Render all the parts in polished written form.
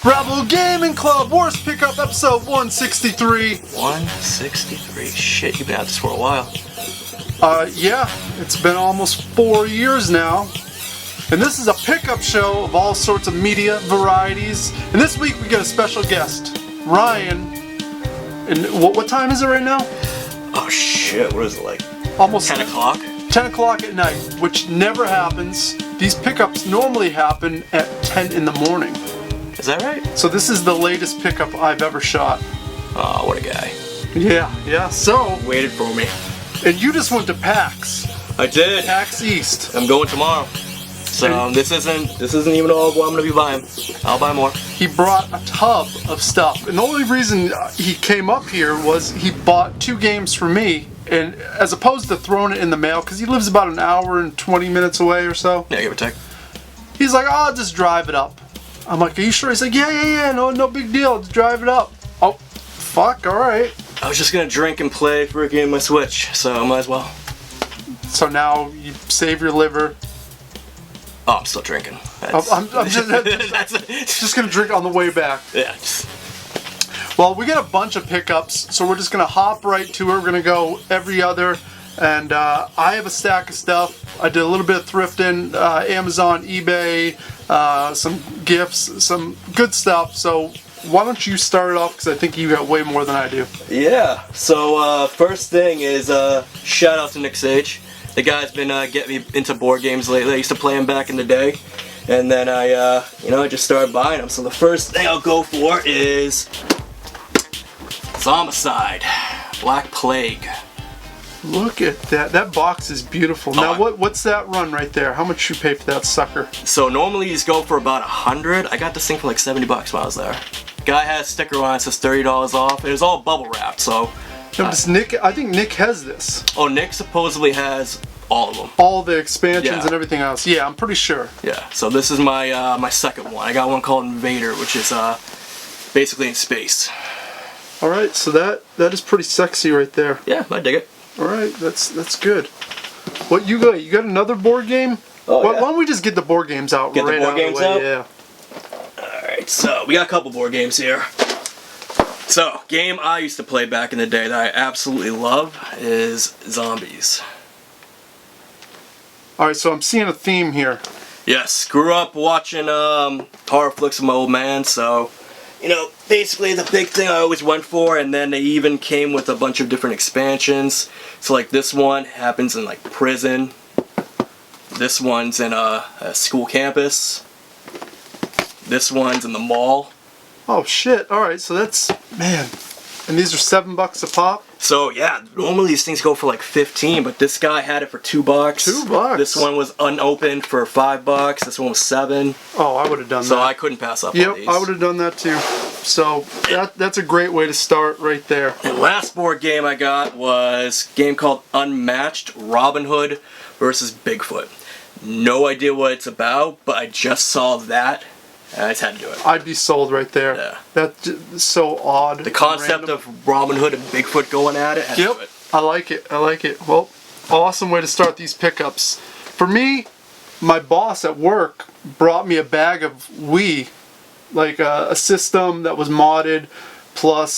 Rebel Gaming Club, Worst Pickup, episode 163. 163. Shit, you've been at this for a while. Yeah, it's been almost 4 years now. And this is a pickup show of all sorts of media varieties. And this week we get a special guest, Ryan. And what time is it right now? Oh shit, what is it, like? Almost 10 o'clock? 10 o'clock at night, which never happens. These pickups normally happen at 10 in the morning. Is that right? So this is the latest pickup I've ever shot. Oh, what a guy. Yeah, so... Waited for me. And you just went to PAX. I did. PAX East. I'm going tomorrow. So this isn't even all what I'm gonna be buying. I'll buy more. He brought a tub of stuff, and the only reason he came up here was he bought 2 games for me, and as opposed to throwing it in the mail, because he lives about an hour and 20 minutes away or so. Yeah, give or take. He's like, oh, I'll just drive it up. I'm like, are you sure? He's like, yeah, no big deal, just drive it up. Oh, fuck, alright. I was just gonna drink and play for a game on my Switch, so I might as well. So now you save your liver. Oh, I'm still drinking. I'm just gonna drink on the way back. Yeah. Well, we got a bunch of pickups, so we're just gonna hop right to it. We're gonna go every other, and I have a stack of stuff. I did a little bit of thrifting, Amazon, eBay, some gifts, some good stuff. So why don't you start it off, because I think you got way more than I do. Yeah. So first thing is shout out to Nick Sage. The guy's been getting me into board games lately. I used to play them back in the day, and then I just started buying them. So the first thing I'll go for is Zombicide, Black Plague. Look at that. That box is beautiful. Now, what's that run right there? How much you pay for that sucker? So normally these go for about $100. I got this thing for like $70 while I was there. Guy has a sticker on it, says $30 off. It was all bubble wrapped, so. No, Nick, I think Nick has this. Oh, Nick supposedly has all of them. All the expansions and everything else. Yeah, I'm pretty sure. Yeah, so this is my my second one. I got one called Invader, which is basically in space. Alright, so that is pretty sexy right there. Yeah, I dig it. Alright, that's good. What you got? You got another board game? Oh, why don't we just get the board games out Get right the board games out? Yeah. Alright, so we got a couple board games here. So, game I used to play back in the day that I absolutely love is Zombies. Alright, so I'm seeing a theme here. Yes, grew up watching horror flicks with my old man, so, basically the big thing I always went for, and then they even came with a bunch of different expansions. So like this one happens in like prison. This one's in a school campus. This one's in the mall. Oh shit, alright, so that's, man. And these are $7 a pop? So yeah, normally these things go for like 15, but this guy had it for $2. $2? This one was unopened for $5. This one was $7. Oh, I would have done that. So I couldn't pass up on these. I would have done that too. So that's a great way to start right there. And last board game I got was a game called Unmatched, Robin Hood versus Bigfoot. No idea what it's about, but I just saw that. I just had to do it. I'd be sold right there. Yeah. That's so odd. The concept of Robin Hood and Bigfoot going at it. Yep. I like it. Well, awesome way to start these pickups. For me, my boss at work brought me a bag of Wii, like a system that was modded, plus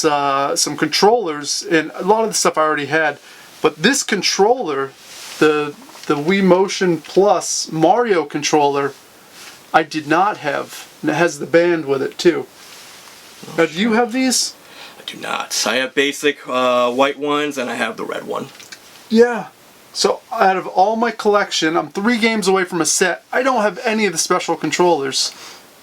some controllers, and a lot of the stuff I already had. But this controller, the Wii Motion Plus Mario controller, I did not have. And it has the band with it too. Now, do you have these? I do not. I have basic white ones, and I have the red one. Yeah. So out of all my collection, I'm 3 games away from a set. I don't have any of the special controllers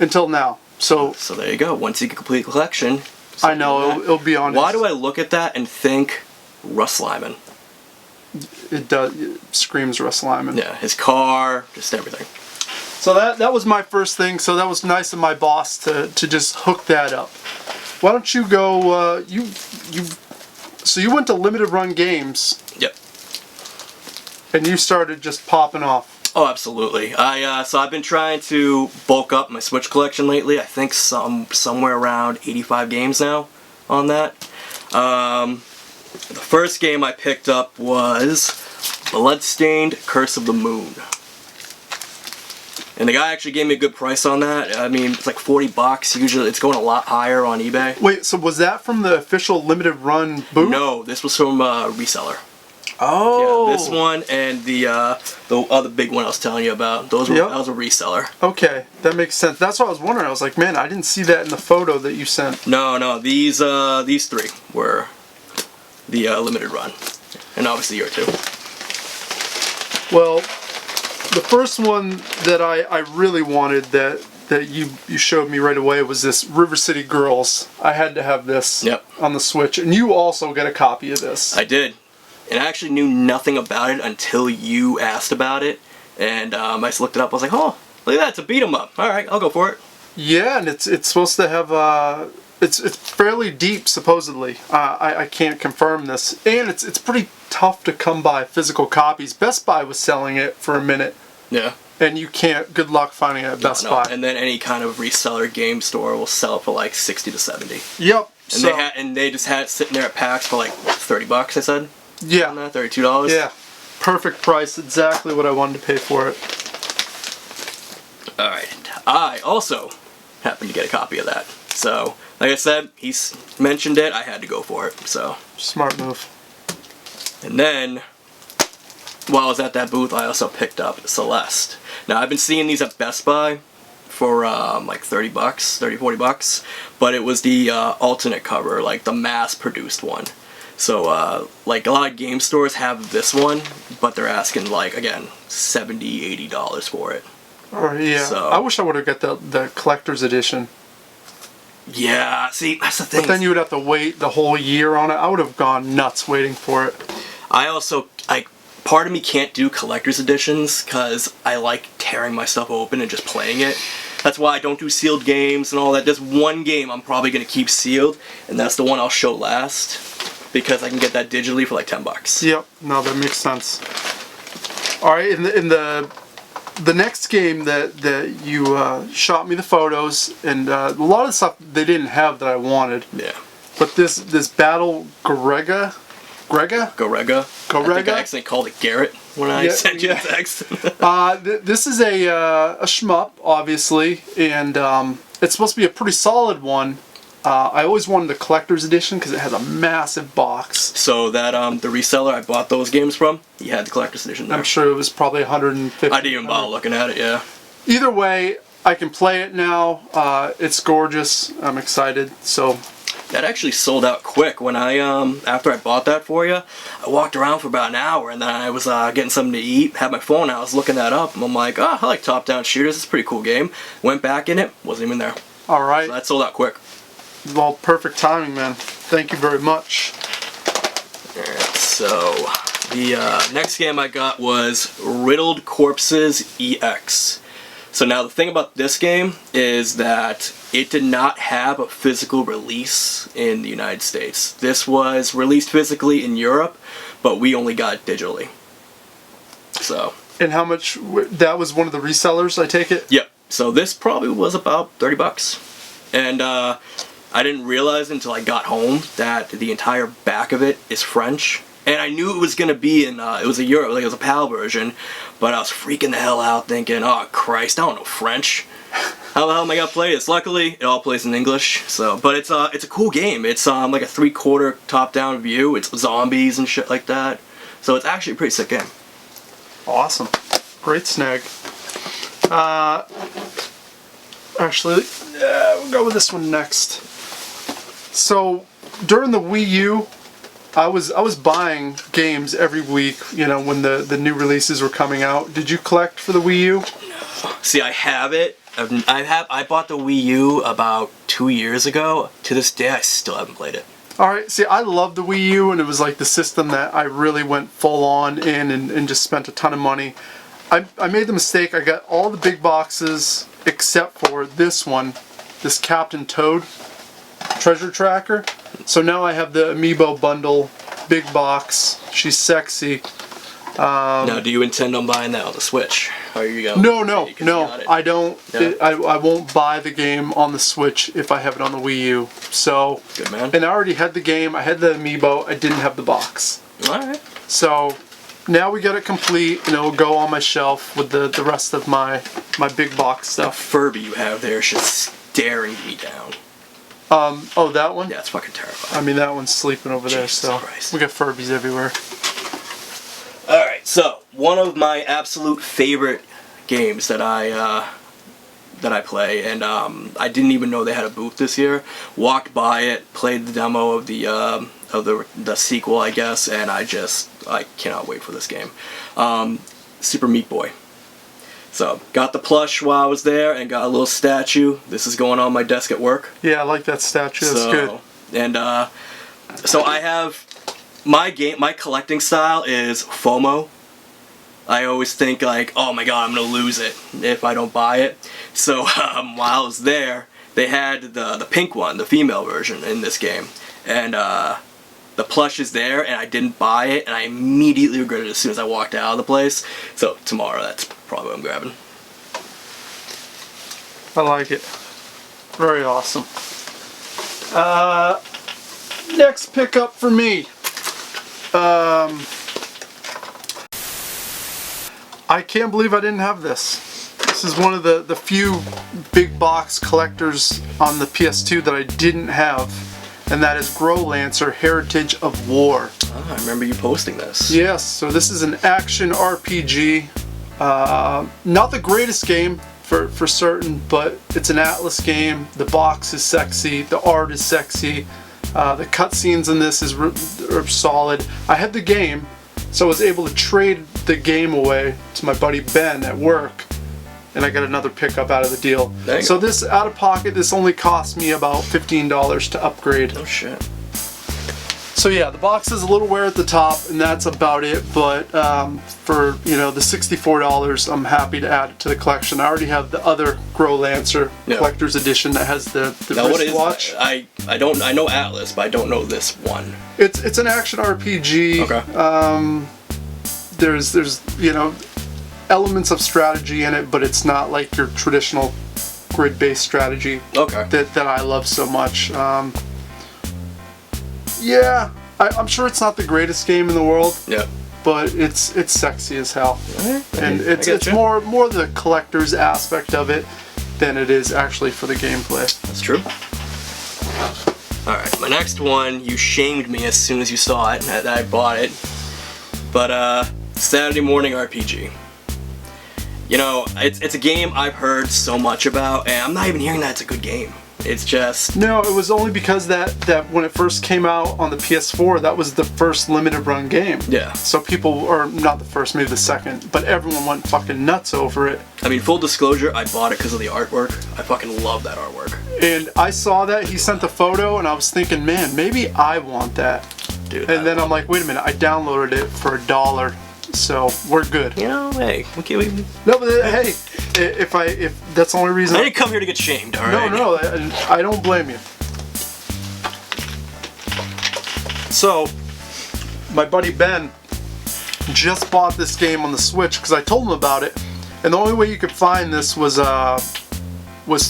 until now. So there you go. Once you complete the collection. I know it'll be on. Why do I look at that and think Russ Lyman? It does. It screams Russ Lyman. Yeah, his car, just everything. So that was my first thing. So that was nice of my boss to just hook that up. Why don't you go? So you went to Limited Run Games. Yep. And you started just popping off. Oh, absolutely. So I've been trying to bulk up my Switch collection lately. I think somewhere around 85 games now on that. The first game I picked up was Bloodstained Curse of the Moon. And the guy actually gave me a good price on that. I mean, it's like $40. Usually it's going a lot higher on eBay. Wait, so was that from the official limited run booth? No, this was from a reseller. Oh. Yeah, this one and the other big one I was telling you about. That was a reseller. Okay, that makes sense. That's what I was wondering. I was like, man, I didn't see that in the photo that you sent. No, these three were the limited run, and obviously your two. Well, the first one that I really wanted that you showed me right away was this River City Girls. I had to have this on the Switch, and you also got a copy of this. I did. And I actually knew nothing about it until you asked about it. And I just looked it up. I was like, oh, look at that. It's a beat 'em up. All right, I'll go for it. Yeah, and it's supposed to have... It's fairly deep, supposedly. I can't confirm this. And it's pretty tough to come by physical copies. Best Buy was selling it for a minute. Yeah. And you can't... Good luck finding it at Best Buy. And then any kind of reseller game store will sell it for like 60 to 70. Yep. And they just had it sitting there at PAX for like $30, I said. Yeah. $32. Yeah. Perfect price. Exactly what I wanted to pay for it. Alright. I also happened to get a copy of that. So, like I said, he's mentioned it. I had to go for it. So. Smart move. And then, while I was at that booth, I also picked up Celeste. Now, I've been seeing these at Best Buy for like $30, $40, but it was the alternate cover, like the mass-produced one. So, like, a lot of game stores have this one, but they're asking, like, again, $70, $80 for it. Oh, yeah. So, I wish I would have got the collector's edition. Yeah, see, that's the thing. But then you would have to wait the whole year on it. I would have gone nuts waiting for it. I also, part of me can't do collector's editions, because I like tearing my stuff open and just playing it. That's why I don't do sealed games and all that. There's one game I'm probably going to keep sealed, and that's the one I'll show last. Because I can get that digitally for like $10. Yep, no, that makes sense. All right, in the next game that you shot me the photos, and a lot of the stuff they didn't have that I wanted. Yeah. But this Battle Gorega? I think I accidentally called it Garrett when I sent you the text. This is a shmup, obviously, and it's supposed to be a pretty solid one. I always wanted the collector's edition because it has a massive box. So that the reseller I bought those games from, he had the collector's edition there. I'm sure it was probably 150. I didn't even bother looking at it, yeah. Either way, I can play it now. It's gorgeous. I'm excited. So that actually sold out quick. When I after I bought that for you, I walked around for about an hour, and then I was getting something to eat. Had my phone out. I was looking that up, and I'm like, oh, I like top-down shooters. It's a pretty cool game. Went back in it, wasn't even there. All right. So that sold out quick. Well, perfect timing, man. Thank you very much. Alright, so the next game I got was Riddled Corpses EX. So now the thing about this game is that it did not have a physical release in the United States. This was released physically in Europe, but we only got it digitally. So. And how much? That was one of the resellers, I take it? Yep. So this probably was about $30. And I didn't realize until I got home that the entire back of it is French. And I knew it was going to be in, it was a PAL version, but I was freaking the hell out thinking, oh Christ, I don't know French. How the hell am I going to play this? Luckily, it all plays in English, so, but it's a cool game. It's like a 3/4 top-down view. It's zombies and shit like that. So it's actually a pretty sick game. Awesome. Great snag. Actually, we'll go with this one next. So, during the Wii U, I was buying games every week, you know, when the new releases were coming out. Did you collect for the Wii U? No. See, I have it. I bought the Wii U about 2 years ago. To this day, I still haven't played it. Alright, see, I love the Wii U, and it was like the system that I really went full on in and just spent a ton of money. I made the mistake, I got all the big boxes except for this one, this Captain Toad treasure tracker. So now I have the Amiibo bundle, big box, she's sexy. Now, do you intend on buying that on the Switch? Or are you going? No, I don't. Yeah. I won't buy the game on the Switch if I have it on the Wii U. So, good man. And I already had the game. I had the Amiibo. I didn't have the box. All right. So, now we got it complete, and it'll go on my shelf with the rest of my big box stuff. Furby you have there is just staring me down. Oh, that one? Yeah, it's fucking terrifying. I mean, that one's sleeping over there, Jesus so Christ. we got Furbies everywhere. Alright, so one of my absolute favorite games that I play, and I didn't even know they had a booth this year. Walked by it, played the demo of the sequel, I guess, and I cannot wait for this game. Super Meat Boy. So, got the plush while I was there, and got a little statue. This is going on my desk at work. Yeah, I like that statue. That's good. And so I have my collecting style is FOMO. I always think like, oh my god, I'm gonna lose it if I don't buy it. So while I was there, they had the pink one, the female version in this game, and the plush is there, and I didn't buy it, and I immediately regretted it as soon as I walked out of the place. So tomorrow, that's probably what I'm grabbing. I like it. Very awesome. Next pickup for me. I can't believe I didn't have this. This is one of the few big box collectors on the PS2 that I didn't have, and that is Growlancer Heritage of War. Oh, I remember you posting this. Yes, so this is an action RPG. Not the greatest game for certain, but it's an Atlas game. The box is sexy, the art is sexy, the cutscenes in this are solid. I had the game, so I was able to trade the game away to my buddy Ben at work, and I got another pickup out of the deal. So this, out of pocket, this only cost me about $15 to upgrade. Oh shit. So yeah, the box is a little wear at the top, and that's about it, but for, you know, the $64, I'm happy to add it to the collection. I already have the other Growlancer collector's edition that has the wristwatch. I know Atlas, but I don't know this one. It's an action RPG. Okay. There's you know, elements of strategy in it, but it's not like your traditional grid-based strategy that I love so much. Yeah, I'm sure it's not the greatest game in the world. Yeah. But it's sexy as hell, and it's more the collector's aspect of it than it is actually for the gameplay. That's true. All right, my next one, you shamed me as soon as you saw it that I bought it, but Saturday Morning RPG. You know, it's a game I've heard so much about, and I'm not even hearing that it's a good game. It's just... No, it was only because that when it first came out on the PS4, that was the first limited run game. Yeah. So people, or not the first, maybe the second, but everyone went fucking nuts over it. I mean, full disclosure, I bought it because of the artwork. I fucking love that artwork. And I saw that, he sent the photo, and I was thinking, man, maybe I want that. Dude. And then I'm like, wait a minute, I downloaded it for $1. So we're good. You know, hey, okay, no, but hey, if that's the only reason I didn't come here to get shamed, all right? No, I don't blame you. So, my buddy Ben just bought this game on the Switch because I told him about it, and the only way you could find this was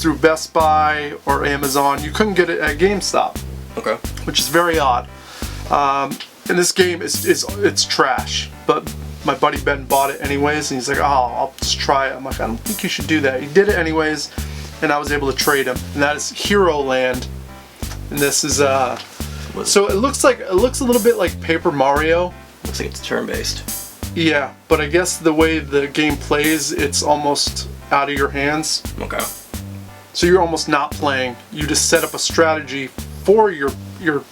through Best Buy or Amazon. You couldn't get it at GameStop. Okay. Which is very odd. And this game it's trash, but my buddy Ben bought it anyways, and he's like, oh, I'll just try it. I'm like, I don't think you should do that. He did it anyways, and I was able to trade him. And that is Hero Land. And this is so it looks a little bit like Paper Mario. Looks like it's turn-based. Yeah, but I guess the way the game plays, it's almost out of your hands. Okay. So you're almost not playing. You just set up a strategy for your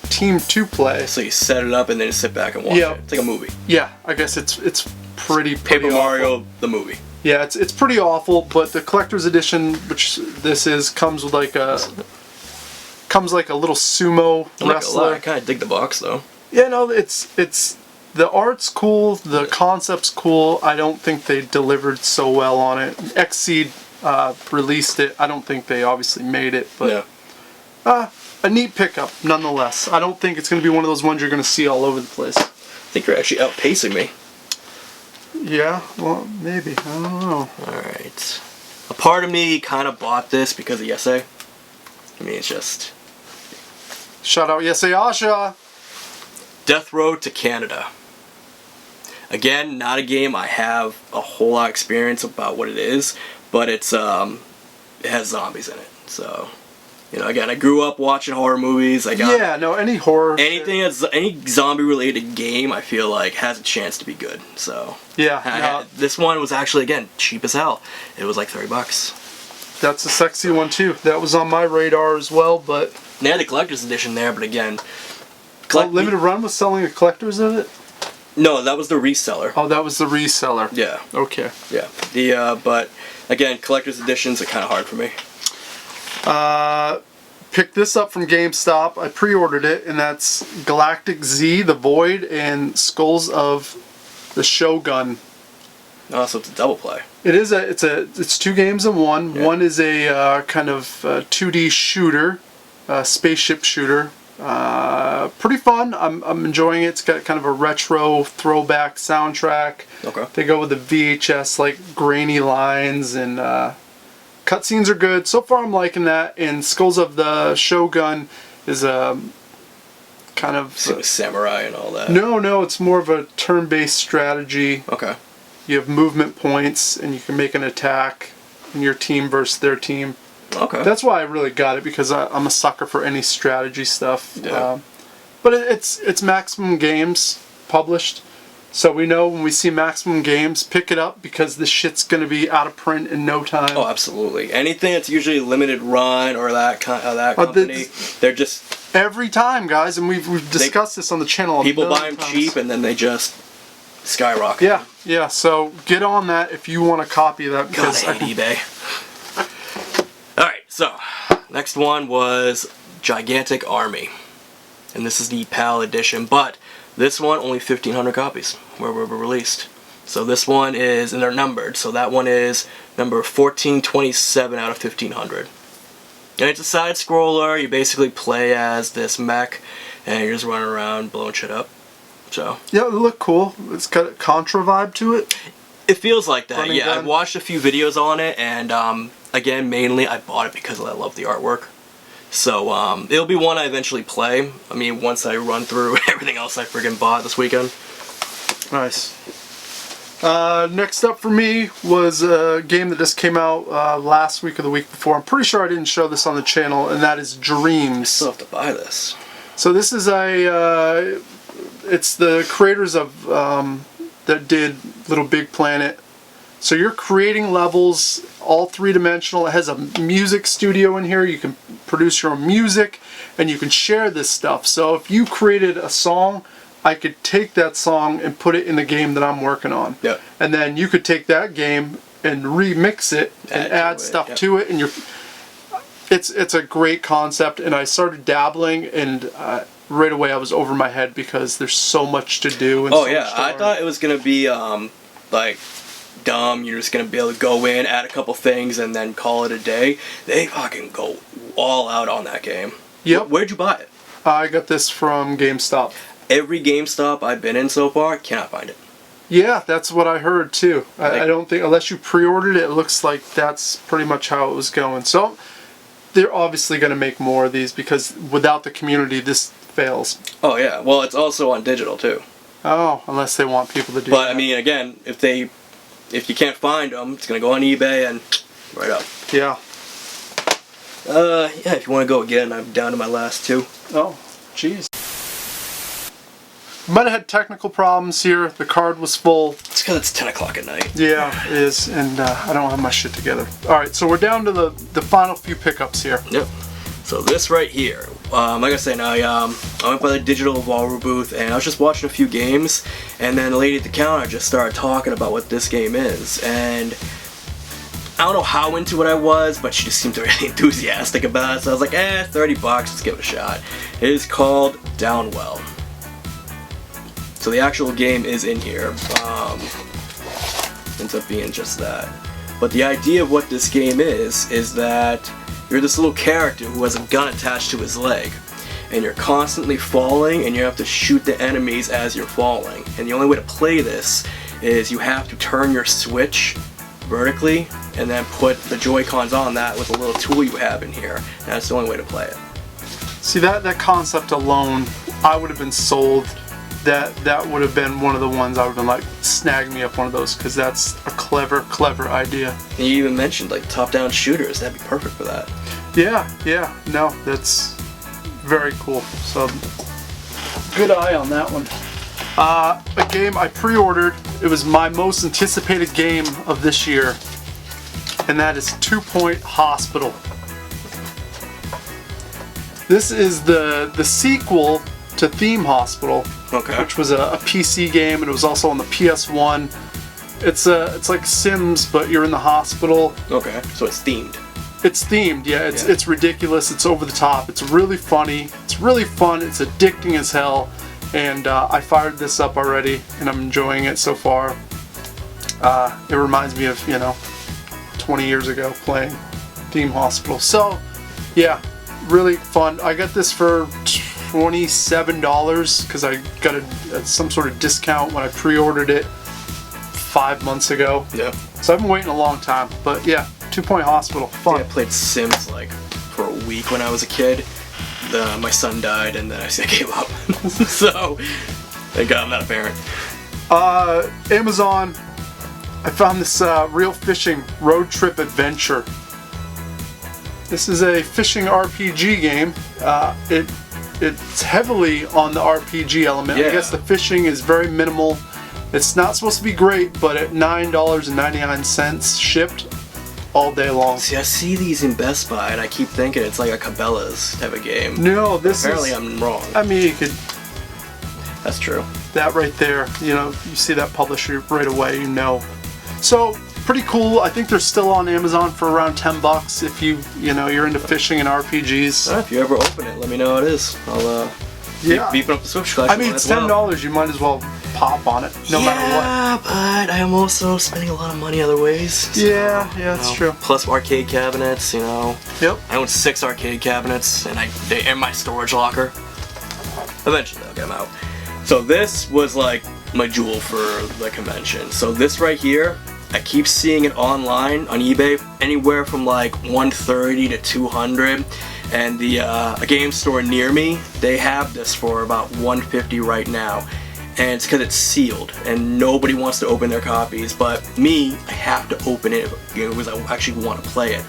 team to play. So you set it up and then you sit back and watch it. It's like a movie. Yeah, I guess it's pretty Paper awful. Mario the movie. Yeah, it's pretty awful, but the collector's edition, which this is, comes like a little sumo wrestler. I kind of dig the box though. Yeah, no, it's the art's cool, the concept's cool. I don't think they delivered so well on it. Xseed released it. I don't think they obviously made it, but a neat pickup nonetheless. I don't think it's going to be one of those ones you're going to see all over the place. I think you're actually outpacing me. Yeah, well, maybe. I don't know. Alright. A part of me kind of bought this because of Yesai. I mean, it's just... Shout out Yesai Asha! Death Road to Canada. Again, not a game I have a whole lot of experience about what it is, but it has zombies in it. So, again, I grew up watching horror movies. Any horror any zombie related game I feel like has a chance to be good. So this one was actually, again, cheap as hell. It was like $30. That's a sexy one too. That was on my radar as well, but they had the collector's edition there, but again, Limited Run was selling a collector's of it? No, that was the reseller. Oh, that was the reseller. Yeah. Okay. Yeah. But again, collector's editions are kind of hard for me. Picked this up from GameStop. I pre-ordered it, and that's Galactic Z, The Void, and Skulls of the Shogun. Oh, so it's a double play. It is it's 2 games in one. Yeah. One is a kind of 2D shooter, spaceship shooter. Pretty fun. I'm enjoying it. It's got kind of a retro throwback soundtrack. Okay. They go with the VHS like grainy lines, and cutscenes are good. So far I'm liking that. And Skulls of the Shogun is a kind of samurai and all that. No, it's more of a turn-based strategy. Okay. You have movement points, and you can make an attack in your team versus their team. Okay. That's why I really got it, because I'm a sucker for any strategy stuff. Yeah. But it's Maximum Games published, so we know when we see Maximum Games, pick it up, because this shit's gonna be out of print in no time. Oh, absolutely. Anything that's usually limited run or that company, they're just every time, guys, and we've discussed this on the channel. People buy them cheap, and then they just skyrocket. Yeah. So get on that if you want a copy of that, because I hate eBay. Alright, so next one was Gigantic Army. And this is the PAL edition, but this one only 1,500 copies were released. So this one is, and they're numbered, so that one is number 1427 out of 1,500. And it's a side scroller. You basically play as this mech, and you're just running around blowing shit up. So yeah, it looked cool. It's got a Contra vibe to it. It feels like that. Running gun. I've watched a few videos on it, and again, mainly I bought it because I love the artwork. So it'll be one I eventually play. I mean, once I run through everything else I friggin' bought this weekend. Nice. Next up for me was a game that just came out last week or the week before. I'm pretty sure I didn't show this on the channel, and that is Dreams. I still have to buy this. So this is it's the creators of that did Little Big Planet. So you're creating levels, all 3-dimensional. It has a music studio in here. You can produce your own music, and you can share this stuff. So if you created a song, I could take that song and put it in the game that I'm working on. Yep. And then you could take that game and remix it and add stuff to it, and it's a great concept. And I started dabbling, and right away I was over my head because there's so much to do. And I thought it was gonna be like dumb. You're just gonna be able to go in, add a couple things, and then call it a day. They fucking go all out on that game. Yep. Where'd you buy it? I got this from GameStop. Every GameStop I've been in so far, cannot find it. Yeah, that's what I heard too. I don't think, unless you pre-ordered it, it looks like that's pretty much how it was going. So they're obviously going to make more of these, because without the community, this fails. Oh yeah, well, it's also on digital too. Oh, unless they want people to do But that. I mean, again, if you can't find them, it's gonna go on eBay and right up. Yeah. Yeah, if you want to go again, I'm down to my last 2. Oh, jeez. Might have had technical problems here. The card was full. It's because it's 10 o'clock at night. Yeah, it is, and I don't have my shit together. Alright, so we're down to the final few pickups here. Yep. So this right here, like I said, I went by the Digital Evolver booth, and I was just watching a few games, and then the lady at the counter just started talking about what this game is, and I don't know how into it I was, but she just seemed really enthusiastic about it, so I was like, $30, let's give it a shot. It is called Downwell. So the actual game is in here. Ends up being just that. But the idea of what this game is that you're this little character who has a gun attached to his leg. And you're constantly falling, and you have to shoot the enemies as you're falling. And the only way to play this is you have to turn your Switch vertically, and then put the Joy-Cons on that with a little tool you have in here. And that's the only way to play it. See, that concept alone, I would have been sold that would have been one of the ones I would have been like, snag me up one of those, because that's a clever idea. And you even mentioned like top-down shooters. That'd be perfect for that. Yeah, no, that's very cool. So, good eye on that one. A game I pre-ordered. It was my most anticipated game of this year, and that is 2 Point Hospital. This is the sequel to Theme Hospital, Okay. which was a PC game, and it was also on the PS1. It's like Sims, but you're in the hospital. Okay. So it's themed. It's themed, yeah. It's ridiculous. It's over the top. It's really funny. It's really fun. It's addicting as hell. And I fired this up already, and I'm enjoying it so far. It reminds me of 20 years ago playing Theme Hospital. So, yeah, really fun. I got this for $27 because I got some sort of discount when I pre-ordered it 5 months ago. Yeah. So I've been waiting a long time, but yeah, 2 Point Hospital, fun. I played Sims like for a week when I was a kid. My son died, and then I gave up. So, thank God I'm not a parent. Amazon, I found this Real Fishing Road Trip Adventure. This is a fishing RPG game. It's heavily on the RPG element. Yeah. I guess the fishing is very minimal. It's not supposed to be great, but at $9.99 shipped all day long. See, I see these in Best Buy, and I keep thinking it's like a Cabela's type of game. No, this Apparently is... I'm wrong. I mean, you could... That's true. That right there, you see that publisher right away, So, pretty cool. I think they're still on Amazon for around $10 if you're into fishing and RPGs. If you ever open it, let me know how it is. I'll beefing up the Switch collection. I mean, it's $10. You might as well pop on it, no matter what. Yeah, but I am also spending a lot of money other ways. So, Yeah, that's true. Plus arcade cabinets, Yep. I own 6 arcade cabinets, and they're in my storage locker. Eventually, I'll get them out. So this was like my jewel for the convention. So this right here, I keep seeing it online on eBay, anywhere from like $130 to $200. And a game store near me, they have this for about $150 right now. And it's because it's sealed, and nobody wants to open their copies. But me, I have to open it because I actually want to play it.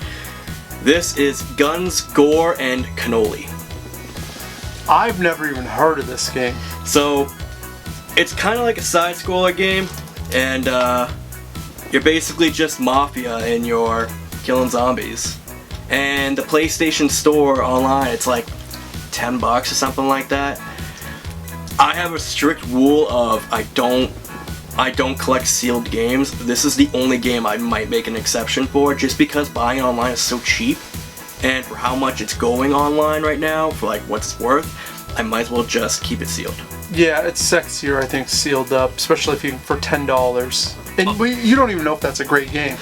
This is Guns, Gore, and Cannoli. I've never even heard of this game. So, it's kind of like a side-scroller game, and you're basically just mafia and you're killing zombies. And the PlayStation Store online, it's like $10 or something like that. I have a strict rule of I don't collect sealed games. This is the only game I might make an exception for, just because buying it online is so cheap, and for how much it's going online right now, for like what it's worth, I might as well just keep it sealed. Yeah, it's sexier, I think, sealed up, especially for $10. And you don't even know if that's a great game.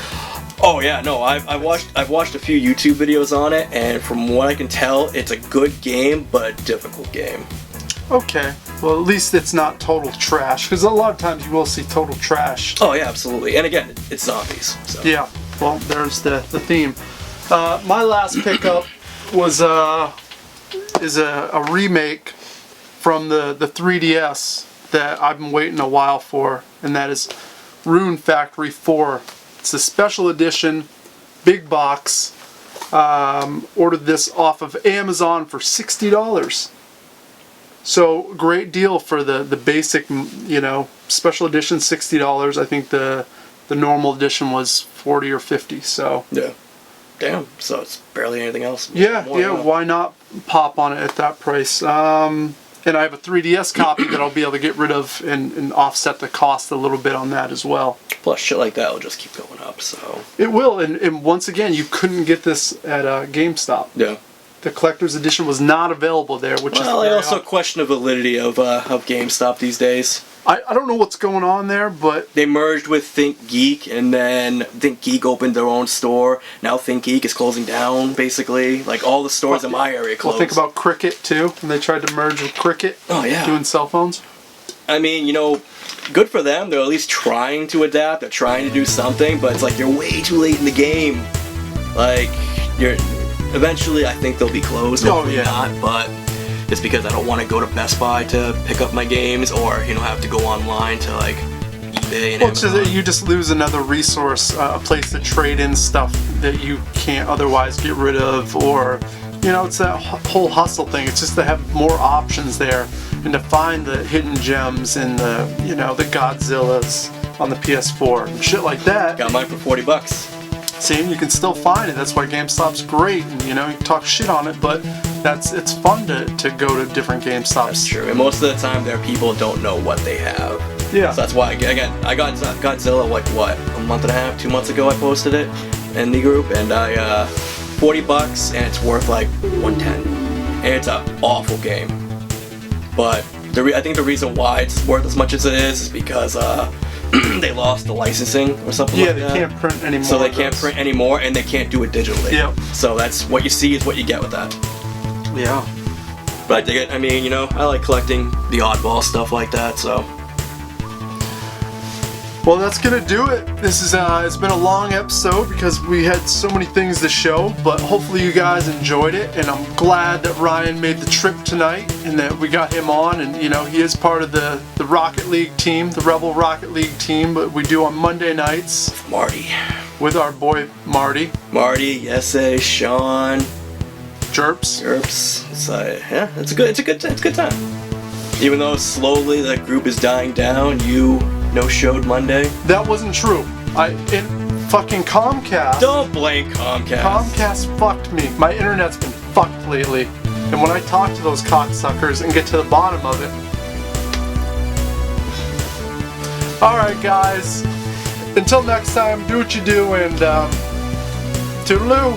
Oh yeah, no, I've watched a few YouTube videos on it, and from what I can tell, it's a good game, but a difficult game. Okay, well at least it's not total trash, because a lot of times you will see total trash. Oh yeah, absolutely. And again, it's zombies. So. Yeah, well there's the theme. My last pickup was is a remake from the 3DS that I've been waiting a while for, and that is Rune Factory 4. It's a special edition, big box. Ordered this off of Amazon for $60. So great deal for the basic, special edition, $60. I think the normal edition was $40 or $50. So yeah, damn. So it's barely anything else. Yeah. Why not pop on it at that price? And I have a 3DS copy that I'll be able to get rid of and offset the cost a little bit on that as well. Plus, shit like that will just keep going up. So it will. And once again, you couldn't get this at GameStop. Yeah. The collector's edition was not available there, which is I also question the validity of GameStop these days. I don't know what's going on there, but they merged with ThinkGeek, and then ThinkGeek opened their own store. Now ThinkGeek is closing down, basically. Like all the stores in my area closed. Well, think about Cricket too, when they tried to merge with Cricket. Oh yeah. Doing cell phones. I mean, good for them. They're at least trying to adapt. They're trying to do something, but it's like you're way too late in the game. Like eventually, I think they'll be closed. Oh yeah. Not, but just because I don't want to go to Best Buy to pick up my games, or have to go online to like eBay and Well, it's Amazon. just, you just lose another resource, a place to trade in stuff that you can't otherwise get rid of, or it's that whole hustle thing. It's just to have more options there and to find the hidden gems and the the Godzillas on the PS4 and shit like that. Got mine for $40. See, you can still find it. That's why GameStop's great, and you talk shit on it, but it's fun to go to different GameStops. That's true, and most of the time there people don't know what they have. Yeah. So that's why I got Godzilla like what, a month and a half, 2 months ago I posted it in the group, and I $40 and it's worth like 110, and it's an awful game. But I think the reason why it's worth as much as it is because they lost the licensing or something like that. Yeah, they can't print anymore. So they can't print anymore, and they can't do it digitally. Yep. So that's what you see is what you get with that. Yeah. But I dig it. I mean, I like collecting the oddball stuff like that, so. Well, that's gonna do it. This is it's been a long episode because we had so many things to show, but hopefully you guys enjoyed it, and I'm glad that Ryan made the trip tonight and that we got him on, and he is part of the Rocket League team, the Rebel Rocket League team, but we do on Monday nights Marty. with our boy Marty. Marty, SA, Sean, Jerps. It's it's a good time. Even though slowly the group is dying down, you no-showed Monday. That wasn't true. Fucking Comcast. Don't blame Comcast. Comcast fucked me. My internet's been fucked lately. And when I talk to those cocksuckers and get to the bottom of it. Alright guys. Until next time, do what you do and toodaloo.